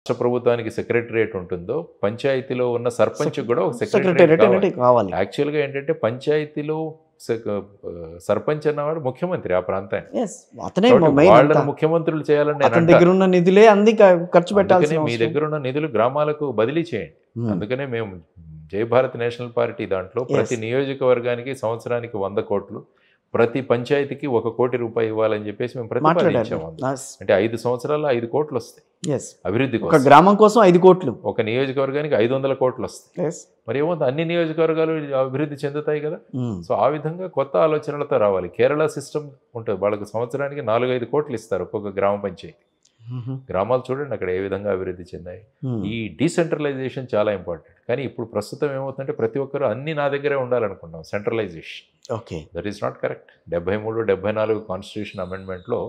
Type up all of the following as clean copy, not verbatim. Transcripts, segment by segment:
రాష్ట్ర ప్రభుత్వానికి సెక్రటరియట్ ఉంటుందో పంచాయతీలో ఉన్న సర్పంచ్కి కూడా ఒక సెక్రటరియట్ సెక్రటేరియట్ కావాలి. అనేది కావాలి. యాక్చువల్గా ఏంటంటే పంచాయతీలో సర్పంచ్ అన్నవాడు ముఖ్యమంత్రి ఆ ప్రాంతానికి. ఎస్, అతనే కాబట్టి మెయిన్ వాళ్ళని అంతా. ముఖ్యమంత్రులు చేయాలని నేను అతని అంటా. దగ్గర ఉన్న నిధులే అంది ఖర్చు అందుకనే పెట్టాల్సిన మీ అవసరం. దగ్గర ఉన్న నిధులు గ్రామాలకు బదిలీ చేయండి. Hmm. అందుకనే మేము జై భారత్ నేషనల్ పార్టీ దాంట్లో ప్రతి నియోజకవర్గానికి సంవత్సరానికి 100 కోట్లు, ప్రతి పంచాయతీకి 1 కోటి రూపాయలు ఇవ్వాలని చెప్పేసి మేము ప్రతిపాదించాము. అంటే 5 సంవత్సరాల్లో 5 కోట్లు వస్తాయి అభివృద్ధి ఒక కోసం. గ్రామం కోసం 5 కోట్లు. ఒక నియోజకవర్గానికి 500 కోట్లు వస్తాయి. Yes. మరి ఏమవుతుంది, అన్ని నియోజకవర్గాలు అభివృద్ధి చెందుతాయి కదా. Hmm. సో ఆ విధంగా కొత్త ఆలోచనలతో రావాలి. కేరళ సిస్టమ్ ఉంటుంది, వాళ్ళకి సంవత్సరానికి 4-5 కోట్లు ఇస్తారు ఒక్కొక్క గ్రామ పంచాయతీ. Mhm. గ్రామాలు చూడండి అక్కడ ఏ విధంగా అభివృద్ధి చెందాయి. Hmm. ఈ డీసెంట్రలైజేషన్ చాలా ఇంపార్టెంట్. కానీ ఇప్పుడు ప్రస్తుతం ఏమవుతుందంటే ప్రతి ఒక్కరు అన్ని నా దగ్గరే ఉండాలనుకుంటాం. Centralization okay. That is not correct. 73-74 constitution అమెండ్మెంట్లో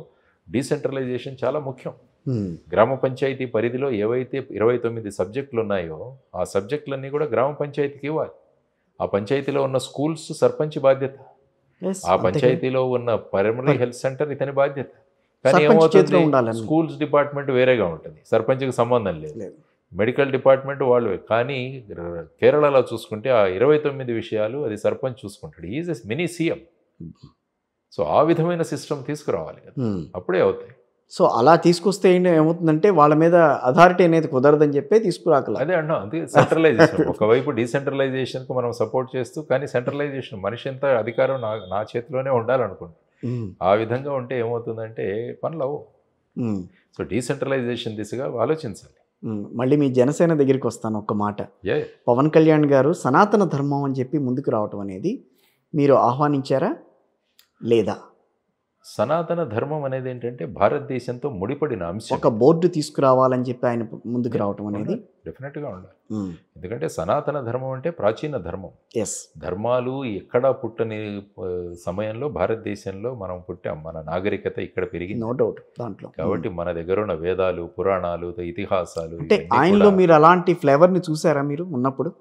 డీసెంట్రలైజేషన్ చాలా ముఖ్యం. Hmm. గ్రామ పంచాయతీ పరిధిలో ఏవైతే 29 సబ్జెక్టులు ఉన్నాయో ఆ సబ్జెక్టులన్నీ కూడా గ్రామ పంచాయతీకి ఇవ్వాలి. ఆ పంచాయతీలో ఉన్న స్కూల్స్ సర్పంచ్ బాధ్యత, Yes, ఆ అంతే. పంచాయతీలో ఉన్న ప్రైమరీ హెల్త్ సెంటర్ ఇతని బాధ్యత. కానీ సర్పంచ్ ఏమవుతుంది, చేతిలో ఉండాలని. స్కూల్స్ డిపార్ట్మెంట్ వేరేగా ఉంటుంది, సర్పంచ్కి సంబంధం లేదు. లేదు. మెడికల్ డిపార్ట్మెంట్ వాళ్ళు. కానీ కేరళలో చూసుకుంటే ఆ 29 విషయాలు అది సర్పంచ్ చూసుకుంటాడు. Is a mini CM. So ఆ విధమైన సిస్టమ్ తీసుకురావాలి కదా, Hmm. అప్పుడే అవుతాయి. సో అలా తీసుకొస్తే ఏమవుతుందంటే వాళ్ళ మీద అథారిటీ అనేది కుదరదని చెప్పి తీసుకురాకల. అదే అన్నా, అది సెంట్రలైజేషన్. ఒకవైపు డీసెంట్రలైజేషన్కు మనం సపోర్ట్ చేస్తూ, కానీ సెంట్రలైజేషన్ మనిషి ఎంత అధికారం నా చేతిలోనే ఉండాలనుకుంటాం. ఆ విధంగా ఉంటే ఏమవుతుందంటే పనులు అవ్వవు. సో డీసెంట్రలైజేషన్ దిశగా ఆలోచించాలి. మళ్ళీ మీ జనసేన దగ్గరికి వస్తాను. ఒక్క మాట, ఏ పవన్ కళ్యాణ్ గారు సనాతన ధర్మం అని చెప్పి ముందుకు రావటం అనేది మీరు ఆహ్వానించారా లేదా? సనాతన ధర్మం అనేది ఏంటంటే భారతదేశంతో ముడిపడిన అంశం. ఒక బోర్డు తీసుకురావాలని చెప్పి ఆయన ముందుకు రావటం అనేది డెఫినెట్గా ఉండాలి. ఎందుకంటే సనాతన ధర్మం అంటే ప్రాచీన ధర్మం. ఎస్, ధర్మాలు ఎక్కడా పుట్టని సమయంలో భారతదేశంలో మనం పుట్టాం. మన నాగరికత ఇక్కడ పెరిగింది. నో డౌట్ దాంట్లో. కాబట్టి మన దగ్గర ఉన్న వేదాలు, పురాణాలు, ఇతిహాసాలు అంటే ఇవన్నీ ఆయనలో కూడా- మీరు అలాంటి ఫ్లేవర్ని చూసారా మీరు ఉన్నప్పుడు?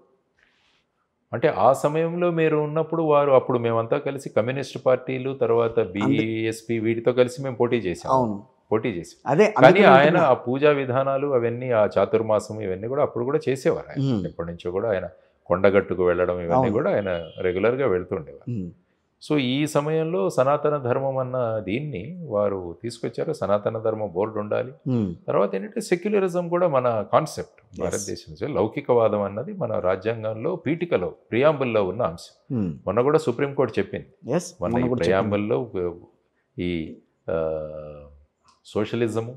అంటే ఆ సమయంలో మీరు ఉన్నప్పుడు అప్పుడు మేమంతా కలిసి కమ్యూనిస్ట్ పార్టీలు, తర్వాత బీఎస్పీ వీటితో కలిసి మేము పోటీ చేసాం. అవును, అదే కానీ అందుకని ఆయన అంటున్నా. ఆ పూజా విధానాలు అవన్నీ, ఆ చాతుర్మాసం ఇవన్నీ కూడా అప్పుడు కూడా చేసేవారు. ఆయన ఎప్పటి నుంచో కూడా ఆయన కొండగట్టుకు వెళ్ళడం ఇవన్నీ అవును. కూడా ఆయన రెగ్యులర్గా వెళ్తుండేవారు. సో ఈ సమయంలో సనాతన ధర్మం అన్న దీన్ని వారు తీసుకొచ్చారు. సనాతన ధర్మ బోర్డు ఉండాలి. తర్వాత ఏంటంటే సెక్యులరిజం కూడా మన కాన్సెప్ట్ భారతదేశంలో. లౌకికవాదం అన్నది మన రాజ్యాంగంలో పీఠికలో ప్రియాంబుల్లో ఉన్న అంశం. మొన్న కూడా సుప్రీంకోర్టు చెప్పింది. మన ఈ ప్రియాంబుల్లో ఈ సోషలిజము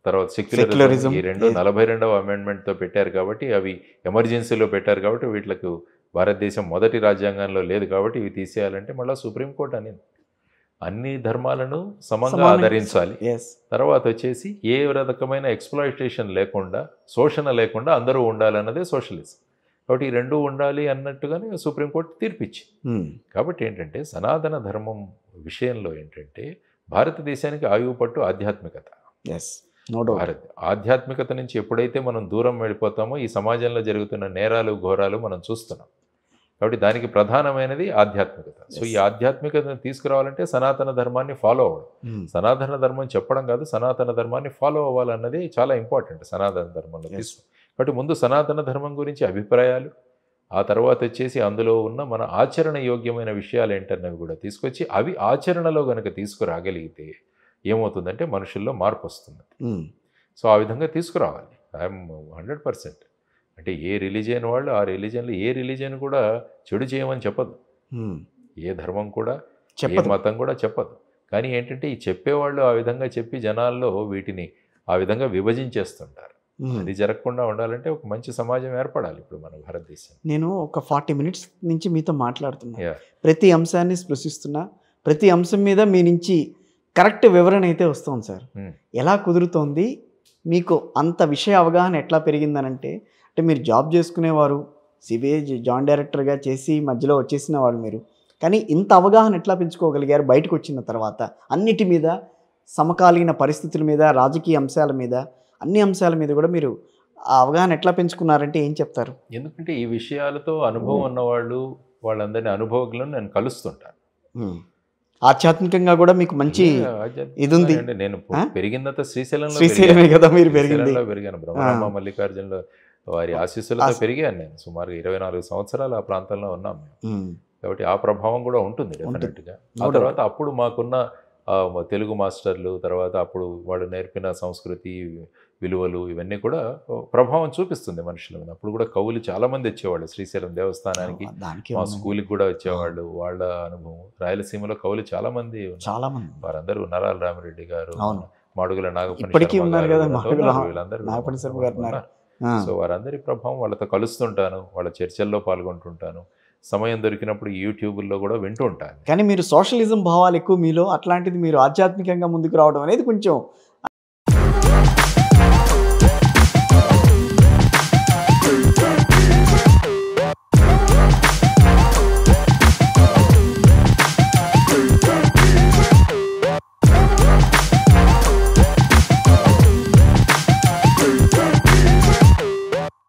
తర్వాత సెక్యులరిజం ఈ రెండు 42వ అమెండ్మెంట్తో పెట్టారు. కాబట్టి అవి ఎమర్జెన్సీలో పెట్టారు. కాబట్టి వీటికి భారతదేశం మొదటి రాజ్యాంగంలో లేదు. కాబట్టి ఇవి తీసేయాలంటే మళ్ళీ సుప్రీంకోర్టు అనేది అన్ని ధర్మాలను సమంగా ఆదరించాలి. తర్వాత వచ్చేసి ఏ రకమైన ఎక్స్ప్లాయిటేషన్ లేకుండా, శోషణ లేకుండా అందరూ ఉండాలన్నదే సోషలిజం. కాబట్టి ఈ రెండు ఉండాలి అన్నట్టుగానే సుప్రీంకోర్టు తీర్పిచ్చింది. కాబట్టి ఏంటంటే సనాతన ధర్మం విషయంలో ఏంటంటే భారతదేశానికి ఆయువు పట్టు ఆధ్యాత్మికత. ఆధ్యాత్మికత నుంచి ఎప్పుడైతే మనం దూరం వెళ్ళిపోతామో ఈ సమాజంలో జరుగుతున్న నేరాలు, ఘోరాలు మనం చూస్తున్నాం. కాబట్టి దానికి ప్రధానమైనది ఆధ్యాత్మికత. సో ఈ ఆధ్యాత్మికతను తీసుకురావాలంటే సనాతన ధర్మాన్ని ఫాలో అవ్వడం. సనాతన ధర్మం చెప్పడం కాదు, సనాతన ధర్మాన్ని ఫాలో అవ్వాలన్నది చాలా ఇంపార్టెంట్ సనాతన ధర్మంలో తీసుకు. కాబట్టి ముందు సనాతన ధర్మం గురించి అభిప్రాయాలు, ఆ తర్వాత వచ్చేసి అందులో ఉన్న మన ఆచరణ యోగ్యమైన విషయాలు ఏంటన్నవి కూడా తీసుకొచ్చి అవి ఆచరణలో కనుక తీసుకురాగలిగితే ఏమవుతుందంటే మనుషుల్లో మార్పు వస్తుంది. సో ఆ విధంగా తీసుకురావాలి. ఐఎమ్ 100%. అంటే ఏ రిలీజియన్ వాళ్ళు ఆ రిలీజియన్లో ఏ రిలీజియన్ కూడా చెడు చేయమని చెప్పదు, ఏ ధర్మం కూడా ఏ మతం కూడా చెప్పదు. కానీ ఏంటంటే ఈ చెప్పేవాళ్ళు ఆ విధంగా చెప్పి జనాల్లో వీటిని ఆ విధంగా విభజించేస్తుంటారు. అది జరగకుండా ఉండాలంటే ఒక మంచి సమాజం ఏర్పడాలి ఇప్పుడు మన భారతదేశం. నేను ఒక 40 మినిట్స్ నుంచి మీతో మాట్లాడుతున్నా, ప్రతి అంశాన్ని స్పృశిస్తున్నా, ప్రతి అంశం మీద మీ నుంచి కరెక్ట్ వివరణ అయితే వస్తుంది సార్. ఎలా కుదురుతోంది మీకు అంత విషయ అవగాహన ఎట్లా పెరిగిందనంటే, అంటే మీరు జాబ్ చేసుకునేవారు, సిబిఐ జాయింట్ డైరెక్టర్గా చేసి మధ్యలో వచ్చేసిన వాడు మీరు, కానీ ఇంత అవగాహన ఎట్లా పెంచుకోగలిగారు బయటకు వచ్చిన తర్వాత? అన్నిటి మీద, సమకాలీన పరిస్థితుల మీద, రాజకీయ అంశాల మీద, అన్ని అంశాల మీద కూడా మీరు ఆ అవగాహన ఎట్లా పెంచుకున్నారంటే ఏం చెప్తారు? ఎందుకంటే ఈ విషయాలతో అనుభవం ఉన్నవాళ్ళు, వాళ్ళందరినీ అనుభవజ్ఞులను నేను కలుస్తుంటాను. ఆధ్యాత్మికంగా కూడా మీకు మంచి ఇది ఉంది. అంటే నేను పెరిగిందంతా శ్రీశైలమే కదా మీరు పెరిగింది. శ్రీశైలంలో పెరిగాను. బ్రహ్మరామ మల్లికార్జునులు వారి ఆశీస్సులతో పెరిగాను నేను. సుమారు 24 సంవత్సరాలు ఆ ప్రాంతంలో ఉన్నాం మేము. కాబట్టి ఆ ప్రభావం కూడా ఉంటుంది డెఫినెట్గా. ఆ తర్వాత అప్పుడు మాకున్న తెలుగు మాస్టర్లు, తర్వాత అప్పుడు వాళ్ళు నేర్పిన సంస్కృతి విలువలు ఇవన్నీ కూడా ప్రభావం చూపిస్తుంది మనుషుల మీద. అప్పుడు కూడా కవులు చాలా మంది వచ్చేవాళ్ళు శ్రీశైలం దేవస్థానానికి, మా స్కూల్కి కూడా వచ్చేవాళ్ళు. వాళ్ళ అనుభవం రాయలసీమలో కవులు చాలా మంది వారందరూ నరాల రామిరెడ్డి గారు, మాడుగుల నాగపణి, సో వారందరి ప్రభావం. వాళ్ళతో కలుస్తుంటాను, వాళ్ళ చర్చల్లో పాల్గొంటుంటాను. సమయం దొరికినప్పుడు యూట్యూబ్లో కూడా వింటూ ఉంటాను. కానీ మీరు సోషలిజం భావాలు ఎక్కువ మీలో, అట్లాంటిది మీరు ఆధ్యాత్మికంగా ముందుకు రావడం అనేది కొంచెం